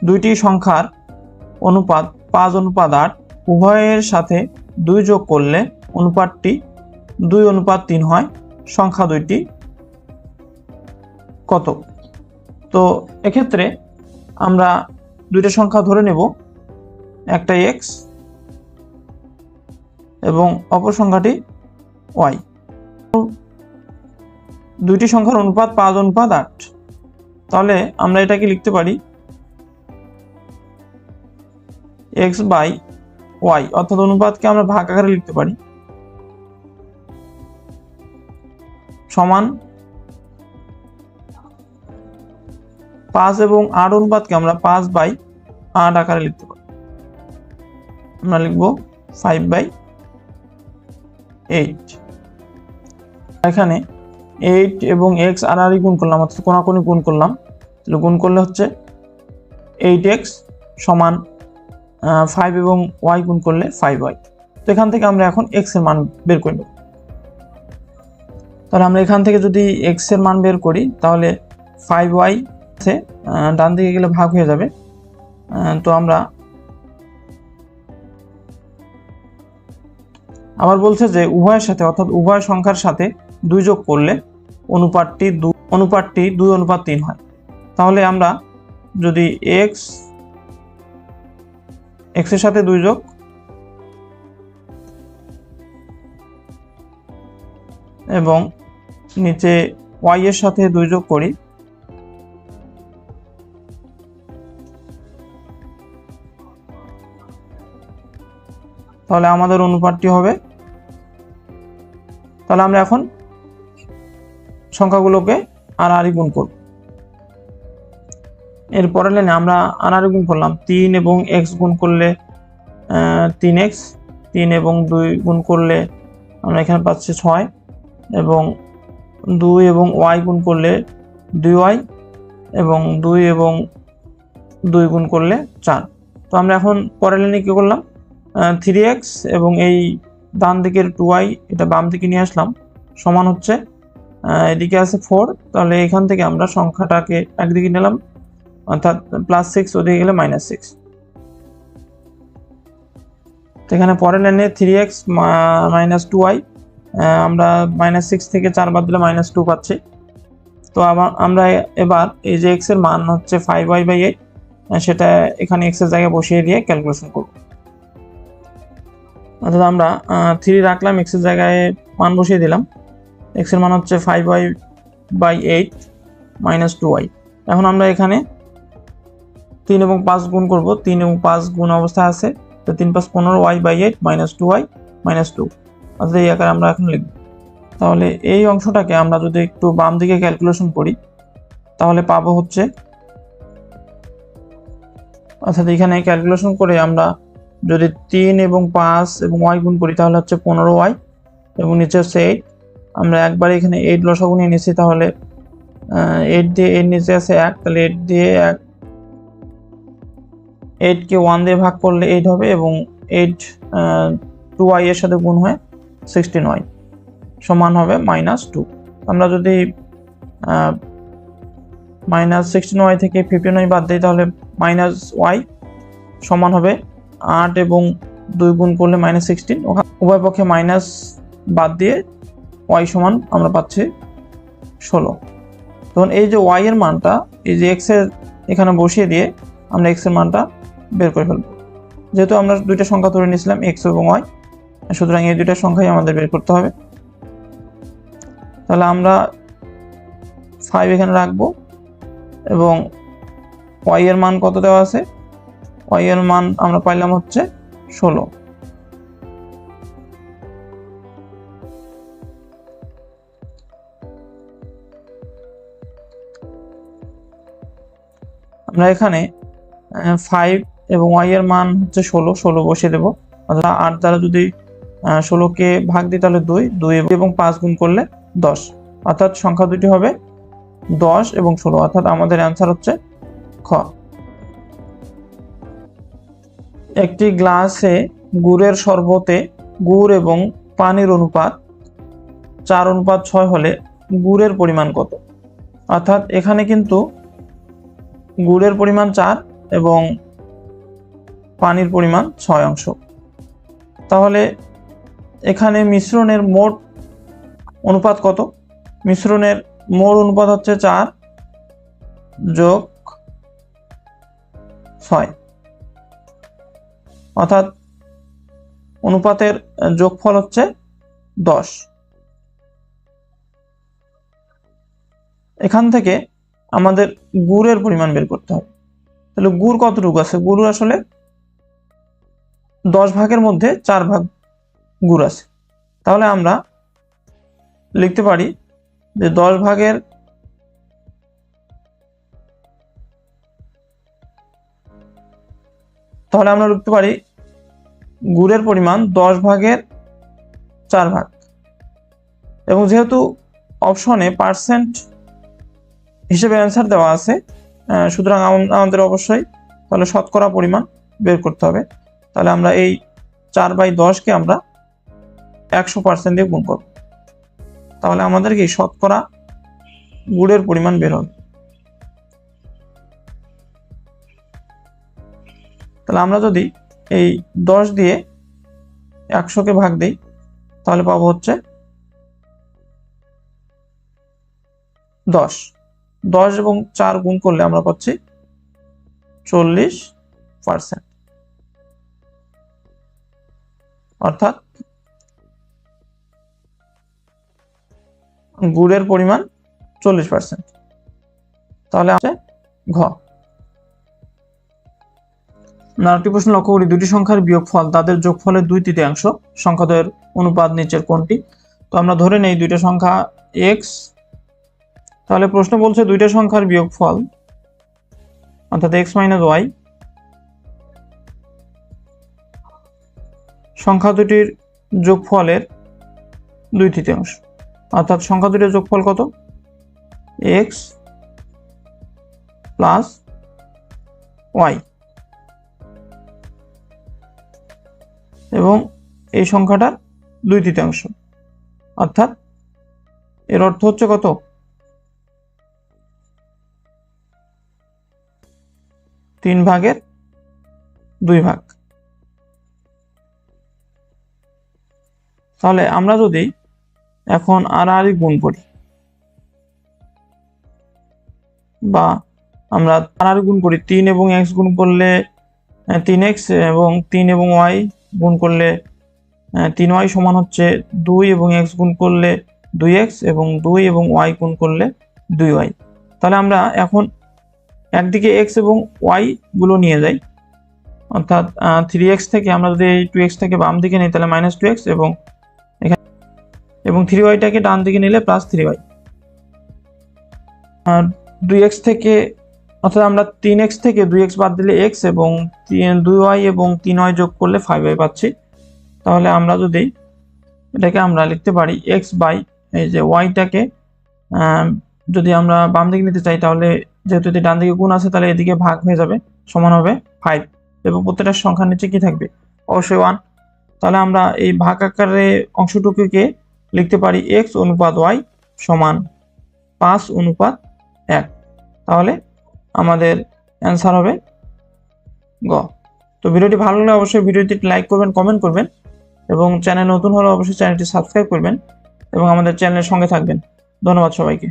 দুইটি সংখ্যার অনুপাত 5:8 উভয়ের সাথে 2 যোগ করলে অনুপাতটি 2:3 হয়। সংখ্যা দুইটি কত? তো এক্ষেত্রে আমরা দুইটা সংখ্যা ধরে নেব, একটা x এবং অপর সংখ্যাটি y। দুইটি সংখ্যার অনুপাত 5:8, তাহলে আমরা এটাকে লিখতে পারি x বাই y, অর্থাৎ অনুপাতকে আমরা ভাগ আকারে লিখতে পারি, সমান 5 এবং 8 অনুপাতকে আমরা 5/8 আকারে লিখতে পারি। আমরা লিখব 5/8। এখানে 8 এবং x আর গুণ করলাম, অর্থাৎ কোনাকুনি গুণ করলাম, তাহলে গুণ করলে হচ্ছে 8x সমান 5 এবং y গুণ করলে 5y। তো এখান থেকে আমরা এখন x এর মান বের করে নেব। তাহলে আমরা এখান থেকে যদি x এর মান বের করি তাহলে 5y আছে ডান দিকে গেলে ভাগ হয়ে যাবে। তো আমরা আবার বলছে যে উভয়ের সাথে, অর্থাৎ উভয় সংখ্যার সাথে 2 যোগ করলে অনুপাতটি 2:3 হয়। তাহলে আমরা যদি x এর সাথে 2 যোগ এবং নিচে y এর সাথে 2 যোগ করি, তাহলে আমাদের অনুপাতটি হবে, তাহলে আমরা এখন সংখ্যাগুলোকে আর গুণ করব। এর পরের লাইনে আমরা আর গুণ করলাম, 3 এবং x গুণ করলে 3x, 3 এবং 2 গুণ করলে আমরা এখানে পাচ্ছি 6, এবং 2 এবং y গুণ করলে 2y, এবং 2 এবং 2 গুণ করলে 4। তো আমরা এখন পরের লাইনে কি করলাম, 3x এবং এই ডান দিকের 2y এটা বাম দিকে নিয়ে আসলাম, সমান হচ্ছে এদিকে আছে 4, তাহলে এখান থেকে আমরা সংখ্যাটাকে একদিকে নিলাম, অর্থাৎ +6, ওদিকে গেলে -6। তো এখানে পরের লাইনে 3x -2y, আমরা -6 থেকে 4 বাদ দিলে -2 পাচ্ছি। তো আমরা এবার এই যে x এর মান হচ্ছে 5y/8, সেটা এখানে x এর জায়গায় বসিয়ে দিয়ে ক্যালকুলেশন করব। অর্থাৎ আমরা 3 রাখলাম, x এর জায়গায় মান বসিয়ে দিলাম, x এর মান হচ্ছে 5y/8 -2y। এখন আমরা এখানে 3 এবং 5 গুণ করব, 3 এবং 5 গুণ অবস্থায় আছে, তো 3 + 15 y/8 -2y -2, অর্থাৎ এই আকারে আমরা এখন লিখব। তাহলে এই অংশটাকে আমরা যদি একটু বাম দিকে ক্যালকুলেশন করি তাহলে পাবো হচ্ছে, অর্থাৎ এখানে ক্যালকুলেশন করে আমরা যদি 3 এবং 5 এবং y গুণ করি তাহলে হচ্ছে 15y, এবং নিচে হচ্ছে 8। আমরা একবার এখানে 8 লসাগু নিয়ে নিয়েছি, তাহলে 8 দিয়ে 8 নিচে আছে 1, তাহলে 8 দিয়ে 8 কে 1 দিয়ে ভাগ করলে 8 হবে, এবং 8 2y এর সাথে গুণ হয়ে 16y সমান হবে -2। আমরা যদি -16y থেকে 15y বাদ দিই তাহলে -y সমান হবে 8 এবং 2 গুণ করলে -16, উভয় পক্ষে মাইনাস বাদ দিয়ে y সমান আমরা পাচ্ছি 16। তখন এই যে y এর মানটা এই যে x এর এখানে বসিয়ে দিয়ে আমরা x এর মানটা বের করে ফেলব। যেহেতু আমরা দুইটা সংখ্যা ধরে নিয়েছিলাম x এবং y, সুতরাং এই দুইটা সংখ্যাই আমাদের বের করতে হবে। তাহলে আমরা 5 এখানে রাখবো, এবং y এর মান কত দেওয়া আছে, y এর মান আমরা পাইলাম হচ্ছে 16। আমরা এখানে 5 এবং y এর মান হচ্ছে 16 বসিয়ে দেব, অর্থাৎ 8 দ্বারা যদি 16 কে ভাগ দিই তাহলে 2 এবং 5 গুণ করলে 10, অর্থাৎ সংখ্যা দুটি হবে 10 এবং 16, অর্থাৎ আমাদের অ্যান্সার হচ্ছে খ। একটি গ্লাসে গুড়ের শরবতে গুড় এবং পানির অনুপাত 4:6 হলে গুড়ের পরিমাণ কত? অর্থাৎ এখানে কিন্তু গুড়ের পরিমাণ 4 এবং পানির পরিমাণ 6 অংশ। তাহলে এখানে মিশ্রণের মোট অনুপাত কত? মিশ্রণের মোট অনুপাত হচ্ছে 4 যোগ 6, অর্থাৎ অনুপাতের যোগফল হচ্ছে 10। এখান থেকে আমাদের গুড়ের পরিমাণ বের করতে হবে। তাহলে গুড় কতটুকু আছে? গুড় আসলে 10 ভাগের মধ্যে 4 ভাগ গুড় আছে। তাহলে আমরা লিখতে পারি যে 10 ভাগের তাহলে আমরা লিখতে পারি গুড়ের পরিমাণ 10 ভাগের 4 ভাগ, এবং যেহেতু অপশনে পার্সেন্ট হিসেবে অ্যান্সার দেওয়া আছে, সুতরাং আমাদের অবশ্যই তাহলে শতকরা পরিমাণ বের করতে হবে। তাহলে আমরা এই 4/10কে আমরা 100% দিয়ে গুণ করব, তাহলে আমাদেরকে এই শতকরা গুড়ের পরিমাণ বের হবে। তাহলে আমরা যদি এই 10 দিয়ে 100কে ভাগ দিই তাহলে পাবো হচ্ছে 10। 10 এবং 4 গুণ করলে আমরা পাচ্ছি 40%, অর্থাৎ গুড়ের পরিমাণ 40%। তাহলে আছে ঘ। আরেকটি প্রশ্ন লক্ষ্য করি, দুটি সংখ্যার বিয়োগফল তাদের যোগফলের 2/3 সংখ্যাদ্বয়ের অনুপাত নিচের কোনটি? তো আমরা ধরে নেই দুইটা সংখ্যা x, তাহলে প্রশ্ন বলছে দুইটা সংখ্যার বিয়োগফল অর্থাৎ x - y সংখ্যা দুটির যোগফলের 2/3, অর্থাৎ সংখ্যা দুটির যোগফল কত? x প্লাস y, এবং এই সংখ্যাটার 2/3, অর্থাৎ এর অর্থ হচ্ছে কত? 3 ভাগের 2 ভাগ। তাহলে আমরা যদি এখন আর গুণ করি, বা আমরা আর গুণ করি, 3 এবং x গুণ করলে 3x, এবং 3 এবং y গুণ করলে 3y সমান হচ্ছে 2, এবং x গুণ করলে 2x, এবং 2 এবং y গুণ করলে 2y। তাহলে আমরা এখন একদিকে x এবং y গুলো নিয়ে যাই, অর্থাৎ 3x থেকে আমরা যদি 2x থেকে বাম দিকে নিই তাহলে -2x, এবং এখানে এবং 3yটাকে ডান দিকে নিলে +3y। আর 2x থেকে, অর্থাৎ আমরা 3x থেকে 2x বাদ দিলে x, এবং 2y এবং 3y যোগ করলে 5y পাচ্ছি। তাহলে আমরা যদি এটাকে আমরা লিখতে পারি x বাই এই যে yটাকে যদি আমরা বাম দিকে নিতে চাই, তাহলে যেহেতু এটি ডান দিকে গুণ আছে তাহলে এদিকে ভাগ হয়ে যাবে, সমান হবে 5, এবং প্রত্যেকটা সংখ্যার নিচে কি থাকবে? অবশ্যই 1। তাহলে আমরা এই ভাগ আকারে অংশটুকুকে লিখতে পারি x অনুপাত y সমান 5:1। তাহলে আমাদের অ্যান্সার হবে গ। তো ভিডিওটি ভালো লাগলে অবশ্যই ভিডিওটি লাইক করবেন, কমেন্ট করবেন, এবং চ্যানেল নতুন হলে অবশ্যই চ্যানেলটি সাবস্ক্রাইব করবেন এবং আমাদের চ্যানেলের সঙ্গে থাকবেন। ধন্যবাদ সবাইকে।